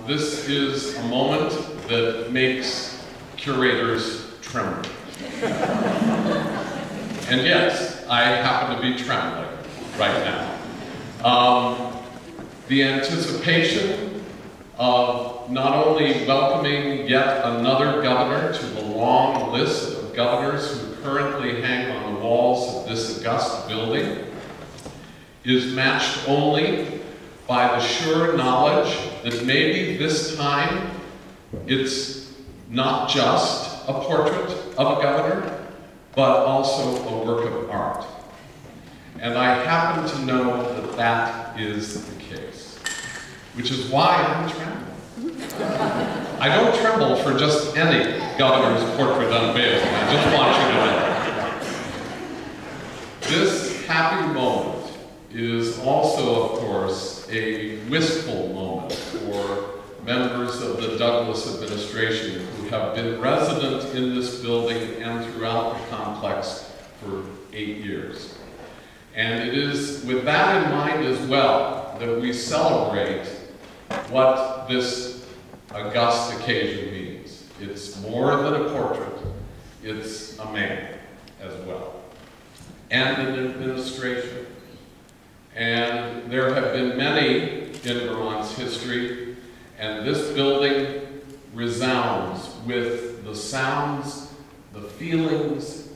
This is a moment that makes curators tremble. And yes, I happen to be trembling right now. The anticipation of not only welcoming yet another governor to the long list of governors who currently hang on the walls of this august building is matched only by the sure knowledge that maybe this time it's not just a portrait of a governor, but also a work of art. And I happen to know that that is the case, which is why I'm trembling. I don't tremble for just any governor's portrait unveiled. I just want you to know. This happy moment is also, of course, a wistful moment for members of the Douglas administration who have been resident in this building and throughout the complex for 8 years. And it is with that in mind as well that we celebrate what this august occasion means. It's more than a portrait, it's a man as well, and an administration. And there have been many in Vermont's history, and this building resounds with the sounds, the feelings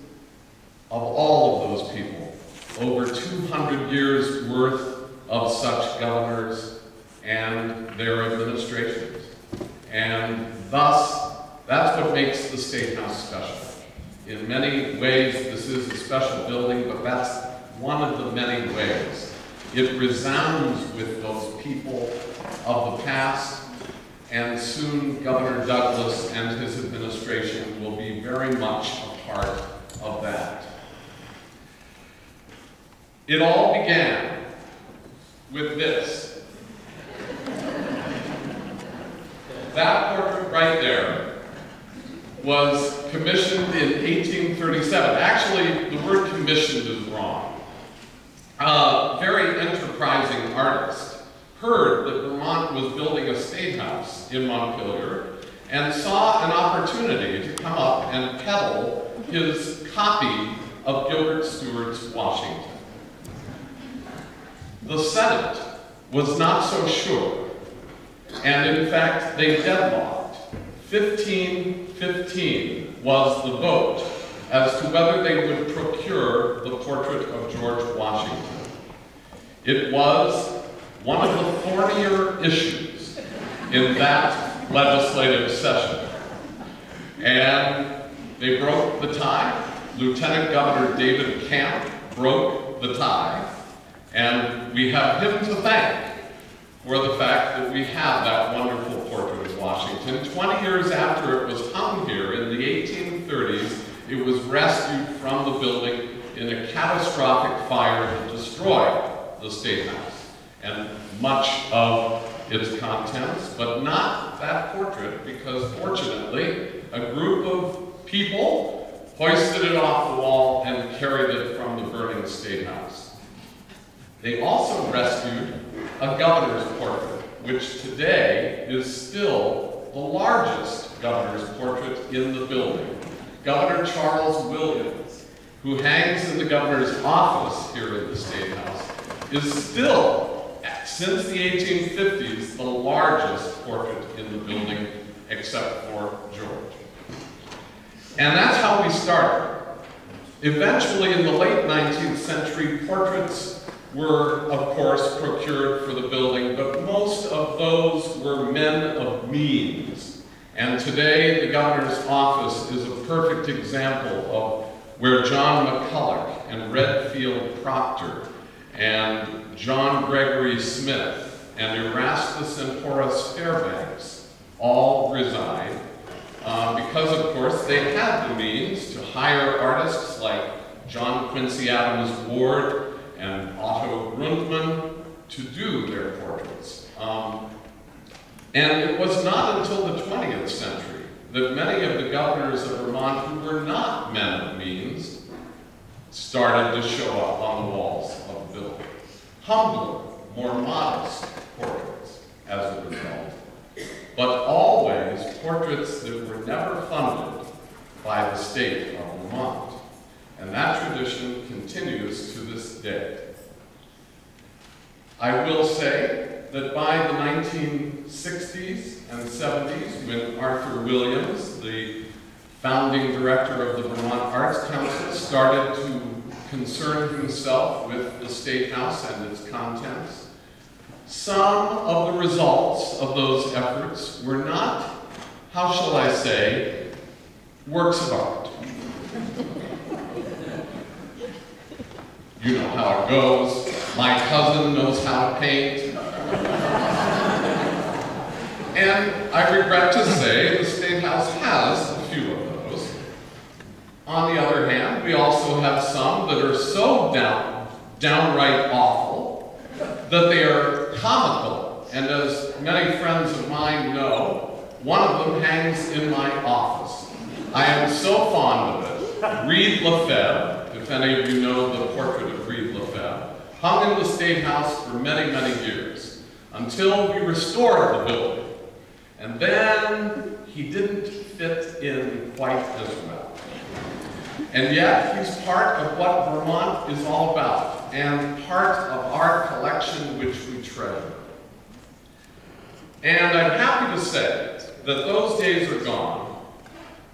of all of those people. Over 200 years worth of such governors and their administrations. And thus, that's what makes the Statehouse special. In many ways, this is a special building, but that's one of the many ways. It resounds with those people of the past, and soon Governor Douglas and his administration will be very much a part of that. It all began with this. That portrait right there was commissioned in 1837. Actually, the word commissioned is wrong. A very enterprising artist heard that Vermont was building a statehouse in Montpelier and saw an opportunity to come up and peddle his copy of Gilbert Stuart's Washington. The Senate was not so sure, and in fact they deadlocked. 15-15 was the vote as to whether they would procure the portrait of George Washington. It was one of the thornier issues in that legislative session. And they broke the tie. Lieutenant Governor David Camp broke the tie. And we have him to thank for the fact that we have that wonderful portrait of Washington. 20 years after it was hung here in the 1830s, it was rescued from the building in a catastrophic fire that destroyed the Statehouse and much of its contents, but not that portrait, because fortunately a group of people hoisted it off the wall and carried it from the burning Statehouse. They also rescued a governor's portrait, which today is still the largest governor's portrait in the building. Governor Charles Williams, who hangs in the governor's office here in the Statehouse, is still, since the 1850s, the largest portrait in the building, except for George. And that's how we started. Eventually, in the late 19th century, portraits were, of course, procured for the building, but most of those were men of means. And today, the governor's office is a perfect example of where John McCulloch and Redfield Proctor and John Gregory Smith and Erastus and Horace Fairbanks all reside, because, of course, they had the means to hire artists like John Quincy Adams Ward and Otto Grundmann to do their portraits. And it was not until the 20th century that many of the governors of Vermont who were not men of means started to show up on the walls of the building. Humbler, more modest portraits as a result. portraits that were never funded by the state of Vermont. And that tradition continues to this day. I will say that by the 1960s and 70s, when Arthur Williams, the founding director of the Vermont Arts Council, started to concern himself with the State House and its contents, some of the results of those efforts were not, how shall I say, works of art. You know how it goes. My cousin knows how to paint. And I regret to say the State House has a few of those. On the other hand, we also have some that are so downright awful that they are comical. And as many friends of mine know, one of them hangs in my office. I am so fond of it. Reed Lefebvre, if any of you know the portrait of Reed Lefebvre, hung in the State House for many, many years, until we restored the building. And then he didn't fit in quite as well. And yet, he's part of what Vermont is all about, and part of our collection which we treasure. And I'm happy to say that those days are gone,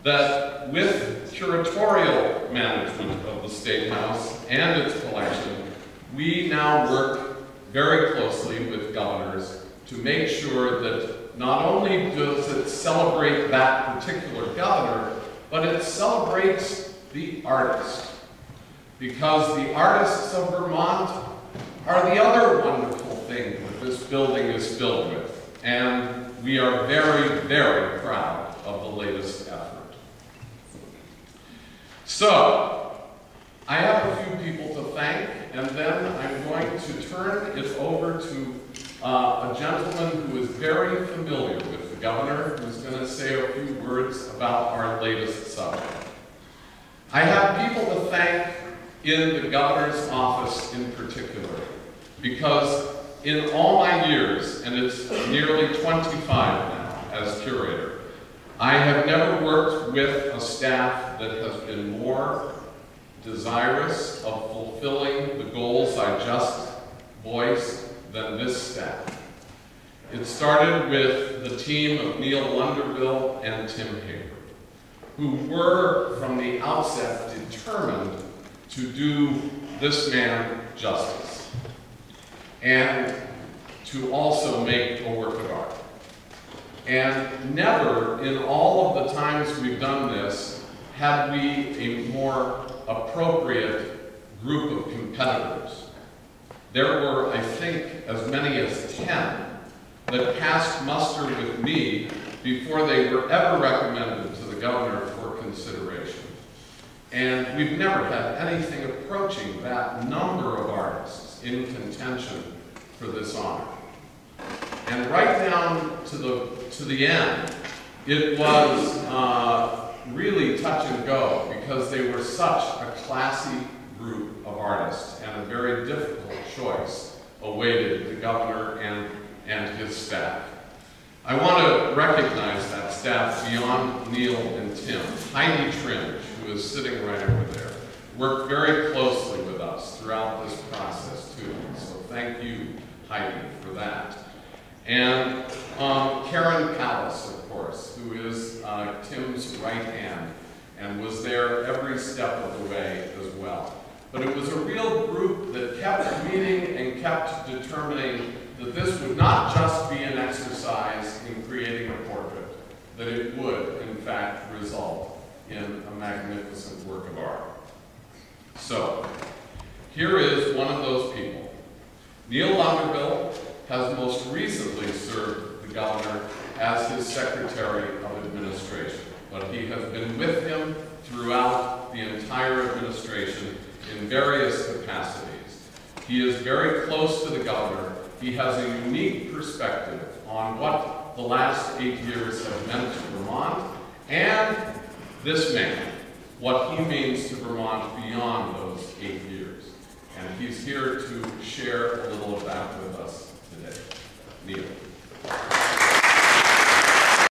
that with curatorial management of the State House and its collection, we now work very closely with governors to make sure that not only does it celebrate that particular governor, but it celebrates the artist. Because the artists of Vermont are the other wonderful thing that this building is filled with. And we are very, very proud of the latest effort. So, I have a few people to thank, and then I'm going to turn it over to a gentleman who is very familiar with the governor, who's going to say a few words about our latest subject. I have people to thank in the governor's office in particular, because in all my years, and it's nearly 25 now as curator, I have never worked with a staff that has been more desirous of fulfilling the goals I just voiced than this staff. It started with the team of Neil Lunderville and Tim Haber, who were, from the outset, determined to do this man justice and to also make a work of art. And never, in all of the times we've done this, had we a more appropriate group of competitors. There were, I think, as many as 10 that passed muster with me before they were ever recommended to the governor for consideration. And we've never had anything approaching that number of artists in contention for this honor. And right down to the end, it was really touch and go, because they were such a classy group of artists, and a very difficult choice awaited the governor and his staff. I want to recognize that staff beyond Neil and Tim. Heidi Tringe, who is sitting right over there, worked very closely with us throughout this process too. So thank you, Heidi, for that. And Karen Pallas, of course, who is Tim's right hand and was there every step of the way as well. But it was a real group that kept meeting and kept determining that this would not just be an exercise in creating a portrait, that it would, in fact, result in a magnificent work of art. So, here is one of those people. Neil Lunderville has most recently served the governor as his Secretary of Administration, but he has been with him throughout the entire administration in various capacities. He is very close to the governor. He has a unique perspective on what the last 8 years have meant to Vermont, and this man, what he means to Vermont beyond those 8 years. And he's here to share a little of that with us today. Neil.